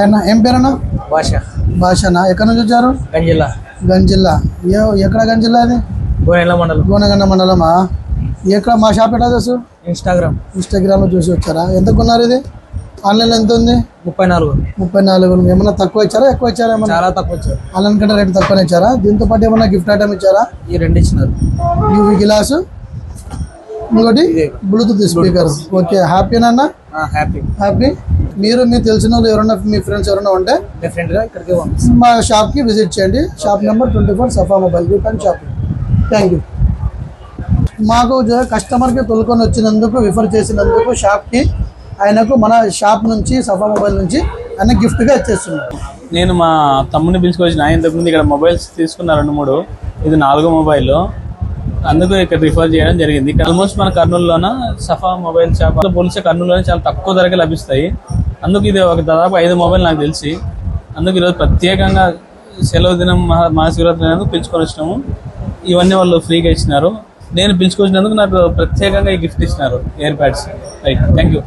ఆయన ఏం పేరన్నా? భాష. భాషనా? ఎక్కడి నుంచి వచ్చారు? గంజిల్లా. గంజిల్లా. ఎక్కడ గంజిల్లా అది? గోనెగండ మండలం. గోనెగండ మండలమా? ఎక్కడ మా షాప్ ఎట్లా తెలుసు? ఇన్స్టాగ్రామ్లో చూసి వచ్చారా? ఎంత కొన్నారు ఇది? ఆన్లైన్లో ఎంత ఉంది? 34. ఏమన్నా తక్కువ ఇచ్చారా ఎక్కువ ఇచ్చారా? చాలా తక్కువ ఇచ్చారు. ఆన్లైన్ కంటే రేట్ తక్కువ ఇచ్చారా? దీంతో పాటు ఏమన్నా గిఫ్ట్ ఐటమ్ ఇచ్చారా? ఈ 2 ఇచ్చినారు. యూవీ గ్లాసు, ఇంకోటి బ్లూటూత్ స్పీకర్. ఓకే, హ్యాపీనా? హ్యాపీ. మీరు తెలిసిన వాళ్ళు ఎవరైనా మీ ఫ్రెండ్స్ ఎవరైనా ఉంటే డెఫినెట్గా ఇక్కడికి మా షాప్కి విజిట్ చేయండి. Shop number 24 Safa mobile group and shop. Thank you. మాకు కస్టమర్కి తొలుకొని వచ్చినందుకు, రిఫర్ చేసినందుకు షాప్కి ఆయనకు మన షాప్ నుంచి సఫా మొబైల్ నుంచి ఆయన గిఫ్ట్గా ఇచ్చేస్తున్నాడు. నేను మా తమ్ముడిని పిలుచుకొచ్చిన. ఆయన ఇంతకుముందు ఇక్కడ మొబైల్స్ తీసుకున్న 2-3. ఇది 4వ మొబైల్. అందుకు ఇక్కడ రిఫర్ చేయడం జరిగింది. ఆల్మోస్ట్ మన కర్నూలులోన సఫా మొబైల్ షాప్ పోలిస్తే కర్నూలులోనే చాలా తక్కువ ధరకే లభిస్తాయి. అందుకు ఇది దాదాపు 5 మొబైల్ నాకు తెలిసి. అందుకు ఈరోజు ప్రత్యేకంగా సెలవు దినం మహాశివరాత్రి పిలుచుకొని వచ్చినాము. ఇవన్నీ వాళ్ళు ఫ్రీగా ఇచ్చినారు. నేను పిలుచుకొచ్చినందుకు నాకు ప్రత్యేకంగా ఈ గిఫ్ట్ ఇచ్చినారు, ear pads. Right, thank you.